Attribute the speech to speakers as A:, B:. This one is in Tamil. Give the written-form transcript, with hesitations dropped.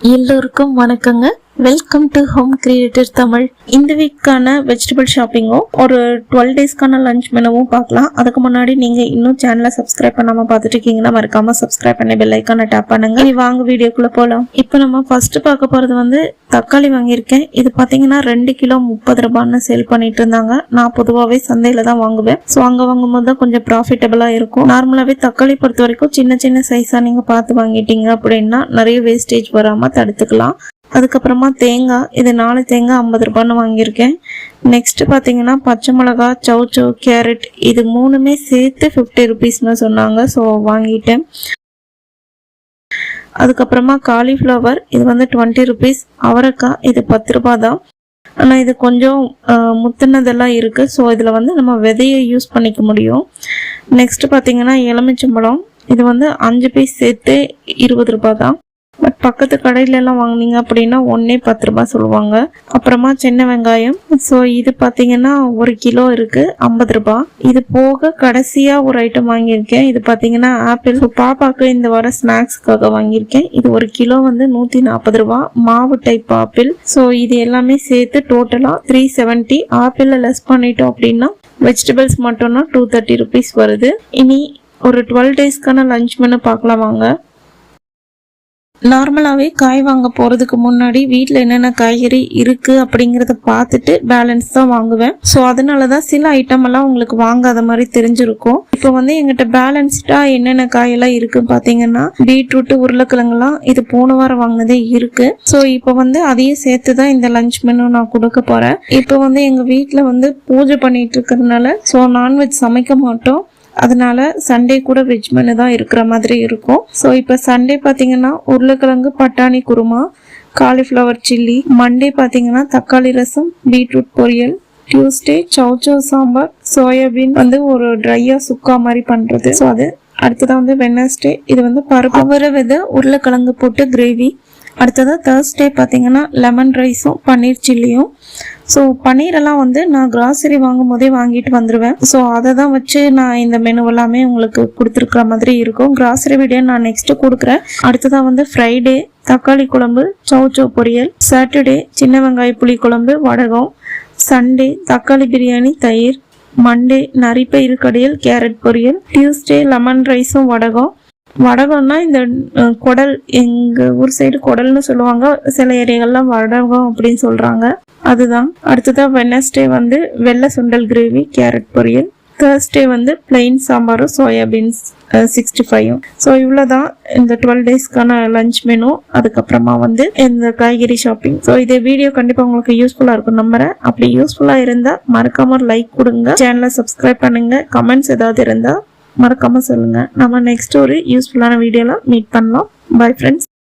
A: எல்லோருக்கும் வணக்கங்க. Welcome to home creator Tamil. இந்த வீக்கான வெஜிடபிள் ஷாப்பிங்கும் ஒரு 12 டேஸ்க்கான லஞ்ச் மெனுவும் பார்க்கலாம். அதுக்கு முன்னாடி நீங்க இன்னும் சேனலை சப்ஸ்கிரைப் பண்ணாம பார்த்துட்டு இருக்கீங்கன்னா மறக்காம சப்ஸ்கிரைப் பண்ணி பெல் ஐக்கானை டேப் பண்ணுங்க. இனி வாங்க வீடியோக்குள்ள போலாம். இப்போ நம்ம ஃபர்ஸ்ட் பார்க்க போறது தக்காளி வாங்கியிருக்கேன். இது பாத்தீங்கன்னா 2 கிலோ 30 ரூபான்னு சேல் பண்ணிட்டு இருந்தாங்க. நான் பொதுவாகவே சந்தையில தான் வாங்குவேன். ஸோ அங்க வாங்கும்போது தான் கொஞ்சம் ப்ராஃபிட்டபிளா இருக்கும். நார்மலாவே தக்காளி பொறுத்த வரைக்கும் சின்ன சின்ன சைஸா நீங்க பார்த்து வாங்கிட்டீங்க அப்படின்னா நிறைய வேஸ்டேஜ் வராம தடுத்துக்கலாம். அதுக்கப்புறமா தேங்காய், இது 4 தேங்காய் 50 ரூபான்னு வாங்கியிருக்கேன். நெக்ஸ்ட் பார்த்தீங்கன்னா பச்சை மிளகா, சௌச்சோ, கேரட், இது மூணுமே சேர்த்து 50 ருபீஸ்னு சொன்னாங்க. ஸோ வாங்கிட்டேன். அதுக்கப்புறமா காலிஃப்ளவர், இது 20 ருபீஸ். அவரைக்காய், இது 10 ரூபா தான். ஆனால் இது கொஞ்சம் முத்தினதெல்லாம் இருக்குது. ஸோ இதில் நம்ம விதையை யூஸ் பண்ணிக்க முடியும். நெக்ஸ்ட் பார்த்தீங்கன்னா எலுமிச்சம்பழம், இது 5 பீஸ் சேர்த்து 20 ரூபா தான். பட் பக்கத்து கடையில எல்லாம் வாங்கினீங்க அப்படின்னா 10 ரூபாய் சொல்லுவாங்க. அப்புறமா சின்ன வெங்காயம், ஸோ இது பார்த்தீங்கன்னா 1 கிலோ இருக்கு 50 ரூபாய். இது போக கடைசியா ஒரு ஐட்டம் வாங்கியிருக்கேன். இது பார்த்தீங்கன்னா ஆப்பிள். பாப்பாக்கு இந்த வாரம் ஸ்நாக்ஸ்க்காக வாங்கியிருக்கேன். இது 1 கிலோ 140 ரூபாய். மாவு டைப் ஆப்பிள். ஸோ இது எல்லாமே சேர்த்து டோட்டலா 370. ஆப்பிள் லெஸ் பண்ணிட்டோம் அப்படின்னா வெஜிடபிள்ஸ் மட்டும்னா 230 ருபீஸ் வருது. இனி ஒரு 12 டேஸ்க்கான லஞ்ச் மெனு பார்க்கலாம் வாங்க. நார்மலாகவே காய் வாங்க போகிறதுக்கு முன்னாடி வீட்டில் என்னென்ன காய்கறி இருக்குது அப்படிங்கிறத பார்த்துட்டு பேலன்ஸ் தான் வாங்குவேன். ஸோ அதனால தான் சில ஐட்டம் எல்லாம் உங்களுக்கு வாங்காத மாதிரி தெரிஞ்சிருக்கும். இப்போ எங்கிட்ட பேலன்ஸ்டாக என்னென்ன காயெல்லாம் இருக்குன்னு பார்த்தீங்கன்னா பீட்ரூட்டு, உருளைக்கிழங்குலாம் இது போன வாரம் வாங்கினதே இருக்குது. ஸோ இப்போ அதையும் சேர்த்து தான் இந்த லஞ்ச் மெனு நான் கொடுக்க போகிறேன். இப்போ எங்கள் வீட்டில் பூஜை பண்ணிட்டு இருக்கிறதுனால ஸோ நான்வெஜ் சமைக்க மாட்டோம். அதனால சண்டே கூட வெஜ் மெனு தான் இருக்கிற மாதிரி இருக்கும். ஸோ இப்போ சண்டே பார்த்தீங்கன்னா உருளைக்கிழங்கு பட்டாணி குருமா, காலிஃப்ளவர் சில்லி. மண்டே பார்த்தீங்கன்னா தக்காளி ரசம், பீட்ரூட் பொரியல். டியூஸ்டே சௌச்சோ சாம்பார், சோயாபீன் ஒரு ட்ரையா சுக்கா மாதிரி பண்றது. ஸோ அது அடுத்ததான் வெனஸ்டே, இது பருப்பு அவரை விதை உருளைக்கிழங்கு போட்டு கிரேவி. அடுத்ததாக தேர்ஸ்டே பார்த்தீங்கன்னா லெமன் ரைஸும் பன்னீர் சில்லியும். ஸோ பன்னீரெல்லாம் நான் கிராசரி வாங்கும் போதே வாங்கிட்டு வந்துடுவேன். ஸோ அதை தான் வச்சு நான் இந்த மெனு எல்லாமே உங்களுக்கு கொடுத்துருக்குற மாதிரி இருக்கும். கிராசரி வீடியோ நான் நெக்ஸ்ட் கொடுக்குறேன். அடுத்ததான் ஃப்ரைடே தக்காளி குழம்பு, சௌச்சோ பொரியல். சாட்டர்டே சின்ன வெங்காய புளி குழம்பு, வடகம். சண்டே தக்காளி பிரியாணி, தயிர். மண்டே நரிப்பயிறு கடையல், கேரட் பொரியல். டியூஸ்டே லெமன் ரைஸும் வடகம். வடகம்னா இந்த குடல், எங்க ஊர் சைடு குடல்னு சொல்லுவாங்க, சில ஏரியாக்கள்லாம் வடகம் அப்படின்னு சொல்றாங்க, அதுதான். அடுத்ததான் வெனஸ்டே வெள்ளை சுண்டல் கிரேவி, கேரட் பொரியல். தேர்ஸ்டே பிளெயின் சாம்பாரும் சோயாபீன்ஸ் 65. ஸோ இவ்வளோதான் இந்த 12 டேஸ்க்கான லஞ்ச் மெனு. அதுக்கப்புறமா இந்த காய்கறி ஷாப்பிங். ஸோ இதே வீடியோ கண்டிப்பாக உங்களுக்கு யூஸ்ஃபுல்லாக இருக்கும் நம்புறேன். அப்படி யூஸ்ஃபுல்லாக இருந்தால் மறக்காம ஒரு லைக் கொடுங்க, சேனலை சப்ஸ்கிரைப் பண்ணுங்க, கமெண்ட்ஸ் ஏதாவது இருந்தால் மறக்காம சொல்லுங்க. நம்ம நெக்ஸ்ட் ஒரு யூஸ்ஃபுல்லான வீடியோல மீட் பண்ணலாம். Bye friends.